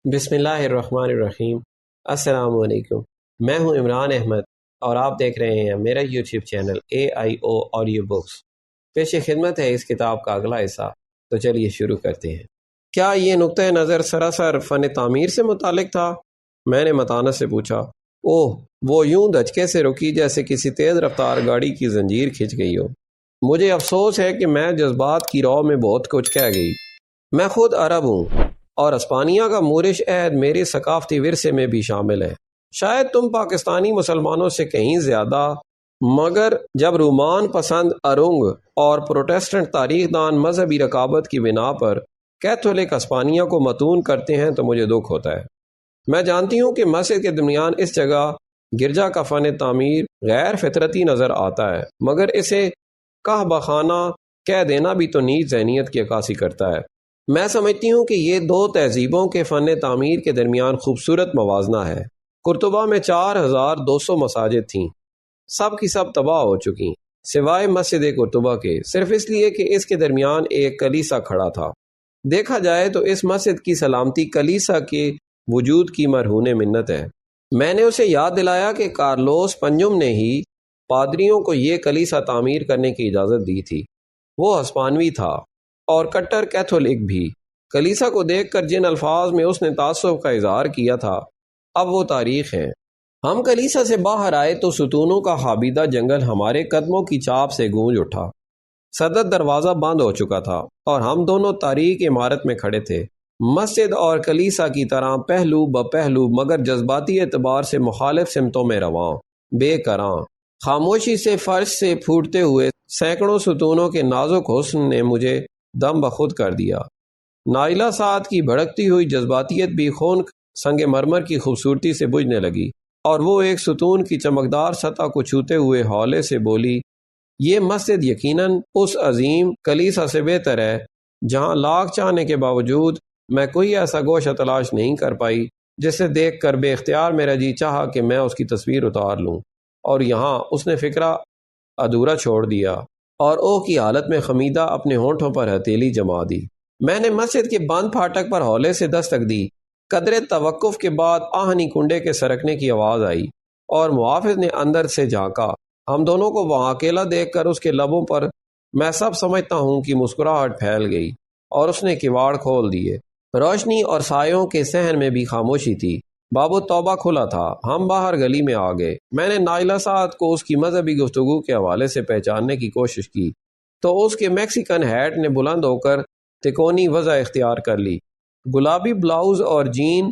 بسم اللہ الرحمن الرحیم۔ السلام علیکم، میں ہوں عمران احمد اور آپ دیکھ رہے ہیں میرا YouTube channel AIO audio books. پیش خدمت ہے اس کتاب کا اگلا حصہ، تو چلیے شروع کرتے ہیں۔ کیا یہ نقطۂ نظر سراسر فن تعمیر سے متعلق تھا؟ میں نے متانت سے پوچھا۔ اوہ، وہ یوں دھچکے سے رکی جیسے کسی تیز رفتار گاڑی کی زنجیر کھنچ گئی ہو۔ مجھے افسوس ہے کہ میں جذبات کی رو میں بہت کچھ کہہ گئی۔ میں خود عرب ہوں اور اسپانیہ کا مورش عہد میرے ثقافتی ورثے میں بھی شامل ہے، شاید تم پاکستانی مسلمانوں سے کہیں زیادہ، مگر جب رومان پسند ارنگ اور پروٹیسٹنٹ تاریخ دان مذہبی رقابت کی بنا پر کیتھولک اسپانیہ کو متون کرتے ہیں تو مجھے دکھ ہوتا ہے۔ میں جانتی ہوں کہ مسجد کے درمیان اس جگہ گرجا کا فن تعمیر غیر فطرتی نظر آتا ہے، مگر اسے کعبہ خانہ کہہ دینا بھی تو نیچ ذہنیت کی عکاسی کرتا ہے۔ میں سمجھتی ہوں کہ یہ دو تہذیبوں کے فن تعمیر کے درمیان خوبصورت موازنہ ہے۔ قرطبہ میں 4200 مساجد تھیں، سب کی سب تباہ ہو چکیں سوائے مسجد قرطبہ کے، صرف اس لیے کہ اس کے درمیان ایک کلیسا کھڑا تھا۔ دیکھا جائے تو اس مسجد کی سلامتی کلیسا کے وجود کی مرہون منت ہے۔ میں نے اسے یاد دلایا کہ کارلوس پنجم نے ہی پادریوں کو یہ کلیسا تعمیر کرنے کی اجازت دی تھی۔ وہ ہسپانوی تھا اور کٹر کیتھولک بھی۔ کلیسا کو دیکھ کر جن الفاظ میں اس نے تعصب کا اظہار کیا تھا، اب وہ تاریخ ہیں۔ ہم کلیسا سے باہر آئے تو ستونوں کا حابیدہ جنگل ہمارے قدموں کی چاپ سے گونج اٹھا۔ صدر دروازہ بند ہو چکا تھا اور ہم دونوں تاریک عمارت میں کھڑے تھے، مسجد اور کلیسا کی طرح پہلو بپہلو مگر جذباتی اعتبار سے مخالف سمتوں میں رواں، بے کراں۔ خاموشی سے فرش سے پھوٹتے ہوئے سینکڑوں ستونوں کے نازک حسن نے مجھے دم بخود کر دیا۔ نائلہ سعد کی بھڑکتی ہوئی جذباتیت بھی خون سنگ مرمر کی خوبصورتی سے بجھنے لگی، اور وہ ایک ستون کی چمکدار سطح کو چھوتے ہوئے ہولے سے بولی، یہ مسجد یقیناً اس عظیم کلیسا سے بہتر ہے جہاں لاکھ چاہنے کے باوجود میں کوئی ایسا گوشہ تلاش نہیں کر پائی جسے دیکھ کر بے اختیار میرا جی چاہا کہ میں اس کی تصویر اتار لوں، اور یہاں اس نے فکرہ ادھورا چھوڑ دیا اور او کی حالت میں خمیدہ اپنے ہونٹوں پر ہتھیلی جما دی۔ میں نے مسجد کے بند پھاٹک پر ہولے سے دستک دی۔ قدرے توقف کے بعد آہنی کنڈے کے سرکنے کی آواز آئی اور محافظ نے اندر سے جھانکا۔ ہم دونوں کو وہاں اکیلا دیکھ کر اس کے لبوں پر میں سب سمجھتا ہوں کہ مسکراہٹ پھیل گئی اور اس نے کواڑ کھول دیے۔ روشنی اور سایوں کے صحن میں بھی خاموشی تھی۔ باب التوبہ کھلا تھا۔ ہم باہر گلی میں آ گئے۔ میں نے نائلہ سعد کو اس کی مذہبی گفتگو کے حوالے سے پہچاننے کی کوشش کی تو اس کے میکسیکن ہیٹ نے بلند ہو کر تکونی وضع اختیار کر لی۔ گلابی بلاؤز اور جین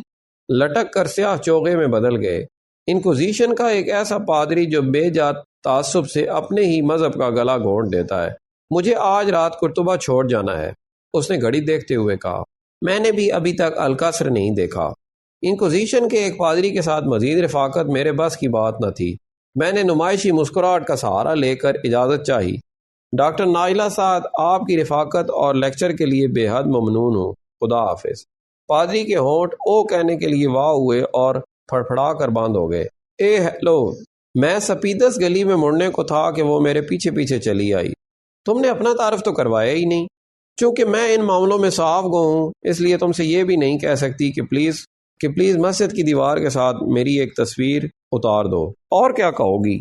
لٹک کر سیاہ چوغے میں بدل گئے۔ انکوزیشن کا ایک ایسا پادری جو بے جا تعصب سے اپنے ہی مذہب کا گلا گھونٹ دیتا ہے۔ مجھے آج رات قرطبہ چھوڑ جانا ہے، اس نے گھڑی دیکھتے ہوئے کہا۔ میں نے بھی ابھی تک القصر نہیں دیکھا۔ انکوزیشن کے ایک پادری کے ساتھ مزید رفاقت میرے بس کی بات نہ تھی۔ میں نے نمائشی مسکراہٹ کا سہارا لے کر اجازت چاہی۔ ڈاکٹر نائلہ سعد، آپ کی رفاقت اور لیکچر کے لیے بے حد ممنون ہوں، خدا حافظ۔ پادری کے ہونٹ او کہنے کے لیے واہ ہوئے اور پھڑپھڑا کر بند ہو گئے۔ اے ہیلو! میں سپیدس گلی میں مڑنے کو تھا کہ وہ میرے پیچھے پیچھے چلی آئی۔ تم نے اپنا تعارف تو کروایا ہی نہیں۔ چونکہ میں ان معاملوں میں صاف گو ہوں، اس لیے تم سے یہ بھی نہیں کہہ سکتی کہ پلیز مسجد کی دیوار کے ساتھ میری ایک تصویر اتار دو۔ اور کیا کہو گی؟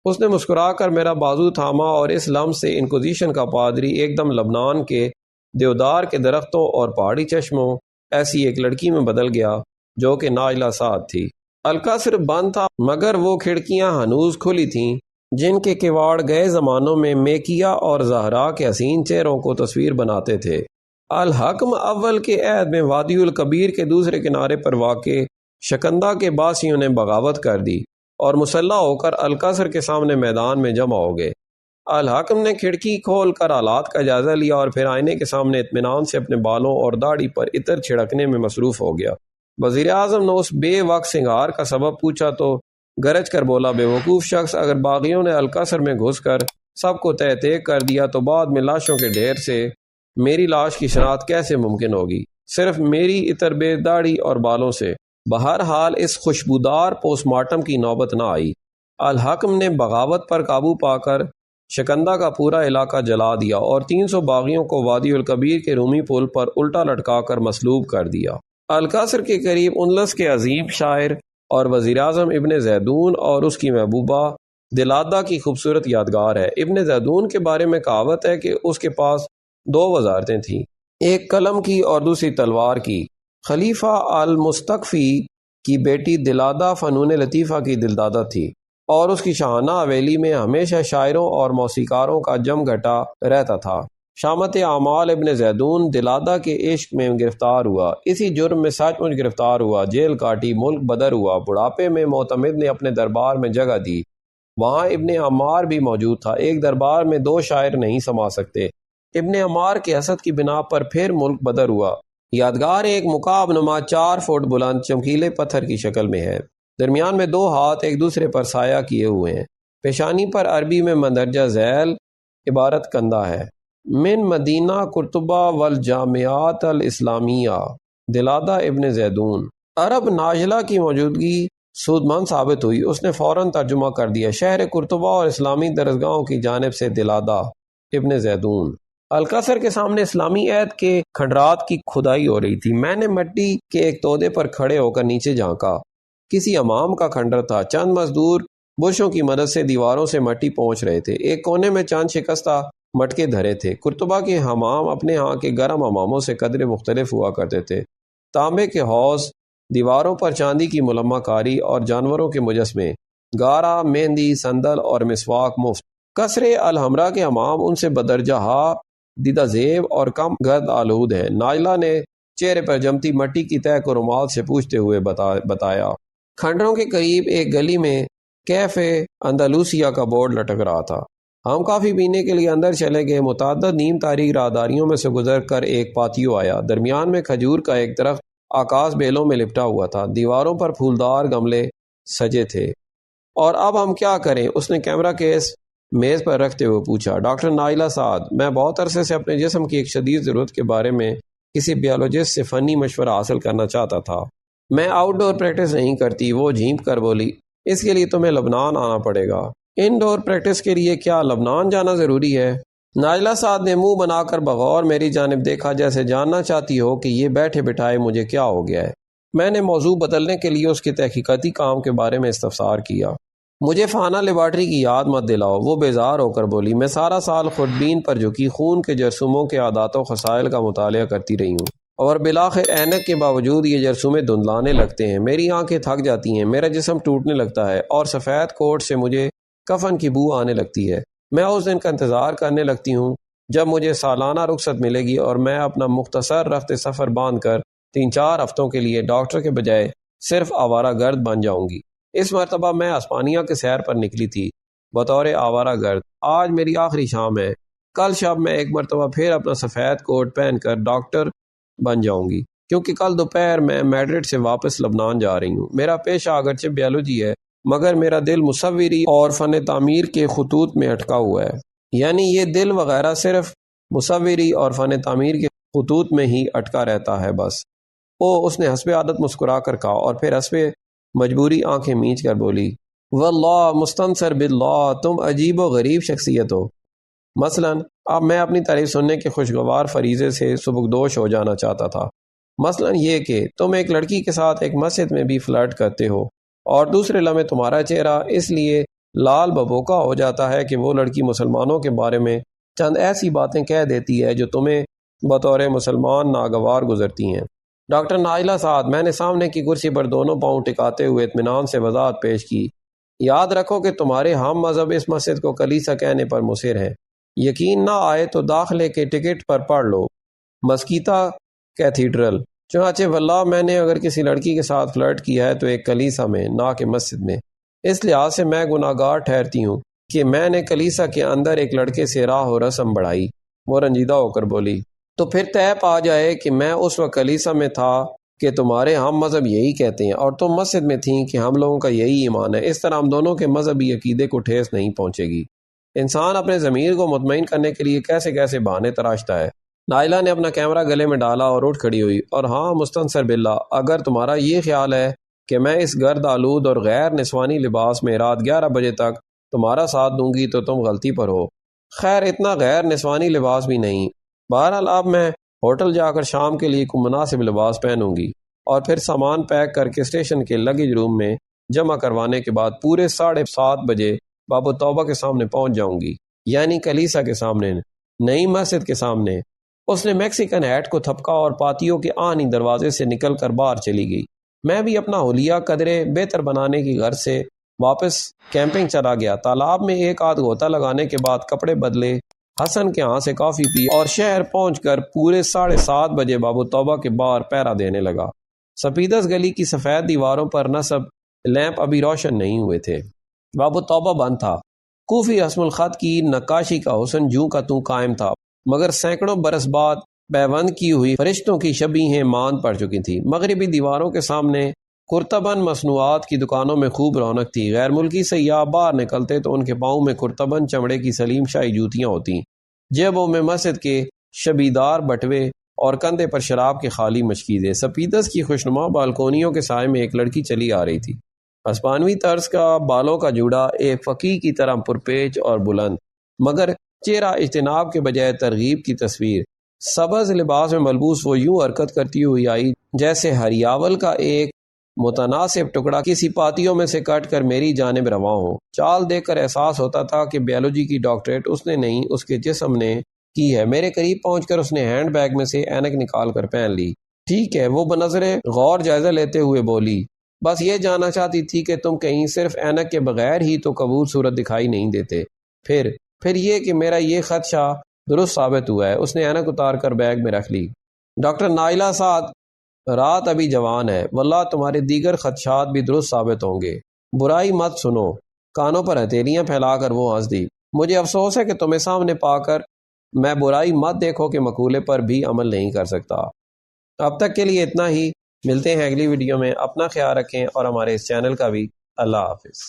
اس نے مسکرا کر میرا بازو تھاما اور اس لمس سے انکوزیشن کا پادری ایک دم لبنان کے دیودار کے درختوں اور پہاڑی چشموں ایسی ایک لڑکی میں بدل گیا جو کہ نائلہ سعد تھی۔ القصر بند تھا مگر وہ کھڑکیاں ہنوز کھلی تھیں جن کے کواڑ گئے زمانوں میں میکیا اور زہرا کے حسین چہروں کو تصویر بناتے تھے۔ الحکم اول کے عہد میں وادی الکبیر کے دوسرے کنارے پر واقع شکندہ کے باسیوں نے بغاوت کر دی اور مسلح ہو کر القصر کے سامنے میدان میں جمع ہو گئے۔ الحکم نے کھڑکی کھول کر حالات کا جائزہ لیا اور پھر آئینے کے سامنے اطمینان سے اپنے بالوں اور داڑھی پر عطر چھڑکنے میں مصروف ہو گیا۔ وزیر اعظم نے اس بے وقت سنگار کا سبب پوچھا تو گرج کر بولا، بے وقوف شخص، اگر باغیوں نے القصر میں گھس کر سب کو تہہ تیگ کر دیا تو بعد میں لاشوں کے ڈھیر سے میری لاش کی شناخت کیسے ممکن ہوگی؟ صرف میری عطر بے داڑھی اور بالوں سے۔ بہرحال اس خوشبودار پوسٹ مارٹم کی نوبت نہ آئی۔ الحکم نے بغاوت پر قابو پا کر شکندہ کا پورا علاقہ جلا دیا اور 300 باغیوں کو وادی الکبیر کے رومی پل پر الٹا لٹکا کر مصلوب کر دیا۔ القصر کے قریب اندلس کے عظیم شاعر اور وزیر اعظم ابن زیدون اور اس کی محبوبہ دلادہ کی خوبصورت یادگار ہے۔ ابن زیدون کے بارے میں کہاوت ہے کہ اس کے پاس 2 وزارتیں تھیں، ایک قلم کی اور دوسری تلوار کی۔ خلیفہ المستقفی کی بیٹی دلادہ فنون لطیفہ کی دلدادہ تھی اور اس کی شاہانہ حویلی میں ہمیشہ شاعروں اور موسیقاروں کا جم گھٹا رہتا تھا۔ شامت اعمال ابن زیدون دلادہ کے عشق میں گرفتار ہوا، اسی جرم میں سچ مچ گرفتار ہوا، جیل کاٹی، ملک بدر ہوا۔ بڑھاپے میں معتمد نے اپنے دربار میں جگہ دی، وہاں ابن عمار بھی موجود تھا۔ ایک دربار میں 2 شاعر نہیں سما سکتے۔ ابن عمار کے حسد کی بنا پر پھر ملک بدر ہوا۔ یادگار ایک مکعب نما 4 فٹ بلند چمکیلے پتھر کی شکل میں ہے، درمیان میں 2 ہاتھ ایک دوسرے پر سایہ کیے ہوئے ہیں، پیشانی پر عربی میں مندرجہ ذیل عبارت کندہ ہے: من مدینہ قرطبہ والجامعات الاسلامیہ دلادہ ابن زیدون۔ عرب ناجلہ کی موجودگی سود مند ثابت ہوئی، اس نے فوراً ترجمہ کر دیا: شہر قرطبہ اور اسلامی درسگاہوں کی جانب سے دلادہ ابن زیدون۔ القصر کے سامنے اسلامی عہد کے کھنڈرات کی کھدائی ہو رہی تھی۔ میں نے مٹی کے ایک تودے پر کھڑے ہو کر نیچے جھانکا، کسی امام کا کھنڈر تھا۔ چند مزدور برشوں کی مدد سے دیواروں سے مٹی پہنچ رہے تھے، ایک کونے میں چند شکستہ مٹکے دھرے تھے۔ قرطبہ کے حمام اپنے ہاں کے گرم حماموں سے قدرے مختلف ہوا کرتے تھے۔ تانبے کے حوض، دیواروں پر چاندی کی ملمہ کاری اور جانوروں کے مجسمے، گارا، مہندی، صندل اور مسواک مفت۔ قصر الحمرا کے حمام ان سے بدرجہ دیدہ زیب اور کم گرد آلود ہیں۔ نائلہ نے چہرے پر جمتی مٹی کی تہ کو رومال سے پوچھتے ہوئے بتایا۔ کھنڈروں کے قریب ایک گلی میں کیفے اندلوسیہ کا بورڈ لٹک رہا تھا۔ ہم کافی پینے کے لیے اندر چلے گئے۔ متعدد نیم تاریخ راہداریوں میں سے گزر کر ایک پاتیو آیا، درمیان میں کھجور کا ایک درخت آکاش بیلوں میں لپٹا ہوا تھا، دیواروں پر پھولدار گملے سجے تھے۔ اور اب ہم کیا کریں؟ اس نے کیمرہ کیس میز پر رکھتے ہوئے پوچھا۔ ڈاکٹر نائلہ سعد، میں بہت عرصے سے اپنے جسم کی ایک شدید ضرورت کے بارے میں کسی بیولوجسٹ سے فنی مشورہ حاصل کرنا چاہتا تھا۔ میں آؤٹ ڈور پریکٹس نہیں کرتی، وہ جھینپ کر بولی۔ اس کے لیے تمہیں لبنان آنا پڑے گا۔ ان ڈور پریکٹس کے لیے کیا لبنان جانا ضروری ہے؟ نائلہ سعد نے منہ بنا کر بغور میری جانب دیکھا، جیسے جاننا چاہتی ہو کہ یہ بیٹھے بٹھائے مجھے کیا ہو گیا ہے۔ میں نے موضوع بدلنے کے لیے اس کے تحقیقاتی کام کے بارے میں استفسار کیا۔ مجھے فانا لیبارٹری کی یاد مت دلاؤ، وہ بیزار ہو کر بولی۔ میں سارا سال خودبین پر جھکی خون کے جرثوموں کے عادات و خصائل کا مطالعہ کرتی رہی ہوں، اور بلاخر اینک کے باوجود یہ جرثومے دھندلانے لگتے ہیں، میری آنکھیں تھک جاتی ہیں، میرا جسم ٹوٹنے لگتا ہے، اور سفید کوٹ سے مجھے کفن کی بو آنے لگتی ہے۔ میں اس دن کا انتظار کرنے لگتی ہوں جب مجھے سالانہ رخصت ملے گی اور میں اپنا مختصر رفت سفر باندھ کر 3-4 ہفتوں کے لیے ڈاکٹر کے بجائے صرف آوارہ گرد بن جاؤں گی۔ اس مرتبہ میں اسپانیہ کے سیر پر نکلی تھی بطور آوارہ گرد۔ آج میری آخری شام ہے، کل شب میں ایک مرتبہ پھر اپنا سفید کوٹ پہن کر ڈاکٹر بن جاؤں گی، کیونکہ کل دوپہر میں میڈرڈ سے واپس لبنان جا رہی ہوں۔ میرا پیشہ اگرچہ بیولوجی ہے، مگر میرا دل مصوری اور فن تعمیر کے خطوط میں اٹکا ہوا ہے، یعنی یہ دل وغیرہ صرف مصوری اور فن تعمیر کے خطوط میں ہی اٹکا رہتا ہے بس۔ اس نے حسب عادت مسکرا کر کہا، اور پھر حسب مجبوری آنکھیں میچ کر بولی، واللہ مستنصر باللہ، تم عجیب و غریب شخصیت ہو۔ مثلاً اب میں اپنی تعریف سننے کے خوشگوار فریضے سے سبکدوش ہو جانا چاہتا تھا۔ مثلاً یہ کہ تم ایک لڑکی کے ساتھ ایک مسجد میں بھی فلرٹ کرتے ہو، اور دوسرے لمحے تمہارا چہرہ اس لیے لال ببوکا ہو جاتا ہے کہ وہ لڑکی مسلمانوں کے بارے میں چند ایسی باتیں کہہ دیتی ہے جو تمہیں بطور مسلمان ناگوار گزرتی ہیں۔ ڈاکٹر نائلہ سعد، میں نے سامنے کی کرسی پر دونوں پاؤں ٹکاتے ہوئے اطمینان سے وضاحت پیش کی، یاد رکھو کہ تمہارے ہم مذہب اس مسجد کو کلیسا کہنے پر مصر ہیں۔ یقین نہ آئے تو داخلے کے ٹکٹ پر پڑھ لو، مسکیتا کیتھیڈرل۔ چنانچہ واللہ میں نے اگر کسی لڑکی کے ساتھ فلرٹ کیا ہے تو ایک کلیسا میں، نہ کہ مسجد میں۔ اس لحاظ سے میں گناہگار ٹھہرتی ہوں کہ میں نے کلیسا کے اندر ایک لڑکے سے راہ و رسم بڑھائی۔ وہ رنجیدہ ہو کر بولی، تو پھر طے پا جائے کہ میں اس وقت کلیسا میں تھا کہ تمہارے ہم مذہب یہی کہتے ہیں، اور تم مسجد میں تھیں کہ ہم لوگوں کا یہی ایمان ہے۔ اس طرح ہم دونوں کے مذہبی عقیدے کو ٹھیس نہیں پہنچے گی۔ انسان اپنے ضمیر کو مطمئن کرنے کے لیے کیسے کیسے بہانے تراشتا ہے۔ نائلہ نے اپنا کیمرہ گلے میں ڈالا اور اٹھ کھڑی ہوئی۔ اور ہاں مستنصر باللہ، اگر تمہارا یہ خیال ہے کہ میں اس گرد آلود اور غیر نسوانی لباس میں رات 11 بجے تک تمہارا ساتھ دوں گی تو تم غلطی پر ہو۔ خیر اتنا غیر نسوانی لباس بھی نہیں۔ بہرحال اب میں ہوٹل جا کر شام کے لیے کوئی مناسب لباس پہنوں گی۔ اور پھر سامان پیک کر کے اسٹیشن کے لگیج روم میں جمع کروانے کے بعد پورے 7:30 بجے باب التوبہ کے سامنے پہنچ جاؤں گی، یعنی کلیسا کے سامنے، نئی مسجد کے سامنے۔ اس نے میکسیکن ہیٹ کو تھپکا اور پاتیوں کے آہنی دروازے سے نکل کر باہر چلی گئی۔ میں بھی اپنا حلیہ قدرے بہتر بنانے کی غرض سے واپس کیمپنگ چلا گیا۔ تالاب میں ایک آدھ غوطہ لگانے کے بعد کپڑے بدلے، حسن کے ہاں سے کافی پی اور شہر پہنچ کر پورے 7:30 بجے باب التوبہ کے باہر پہرا دینے لگا۔ سپیدس گلی کی سفید دیواروں پر نصب لیمپ ابھی روشن نہیں ہوئے تھے۔ باب التوبہ بند تھا۔ کوفی رسم الخط کی نقاشی کا حسن جوں کا توں قائم تھا، مگر سینکڑوں برس بعد پیوند کی ہوئی فرشتوں کی شبیہیں ماند پڑ چکی تھی۔ مغربی دیواروں کے سامنے کرتبن مصنوعات کی دکانوں میں خوب رونق تھی۔ غیر ملکی سیاح باہر نکلتے تو ان کے پاؤں میں کرتبن چمڑے کی سلیم شاہی جوتیاں ہوتیں، جیبوں میں مسجد کے شبیدار بٹوے اور کندھے پر شراب کے خالی مشکیزیں۔ سپیدس کی خوشنما بالکونیوں کے سائے میں ایک لڑکی چلی آ رہی تھی، ہسپانوی طرز کا بالوں کا جوڑا ایک فقیہ کی طرح پرپیچ اور بلند، مگر چہرہ اجتناب کے بجائے ترغیب کی تصویر۔ سبز لباس میں ملبوس وہ یوں حرکت کرتی ہوئی آئی جیسے ہریاول کا ایک متناسب ٹکڑا کسی پاتیوں میں سے کٹ کر میری جانب رواں ہو۔ چال دیکھ کر احساس ہوتا تھا کہ بیولوجی کی ڈاکٹریٹ اس نے نہیں، اس کے جسم نے کی ہے۔ میرے قریب پہنچ کر اس نے ہینڈ بیگ میں سے اینک نکال کر پہن لی۔ ٹھیک ہے، وہ بنظر غور جائزہ لیتے ہوئے بولی، بس یہ جاننا چاہتی تھی کہ تم کہیں صرف اینک کے بغیر ہی تو قبول صورت دکھائی نہیں دیتے۔ پھر یہ کہ میرا یہ خدشہ درست ثابت ہوا ہے۔ اس نے اینک اتار کر بیگ میں رکھ لی۔ ڈاکٹر نائلہ سعد، رات ابھی جوان ہے، واللہ تمہارے دیگر خدشات بھی درست ثابت ہوں گے۔ برائی مت سنو۔ کانوں پر ہتھیلیاں پھیلا کر وہ ہنس دی۔ مجھے افسوس ہے کہ تمہیں سامنے پا کر میں برائی مت دیکھو کے مقولے پر بھی عمل نہیں کر سکتا۔ اب تک کے لیے اتنا ہی، ملتے ہیں اگلی ویڈیو میں۔ اپنا خیال رکھیں اور ہمارے اس چینل کا بھی۔ اللہ حافظ۔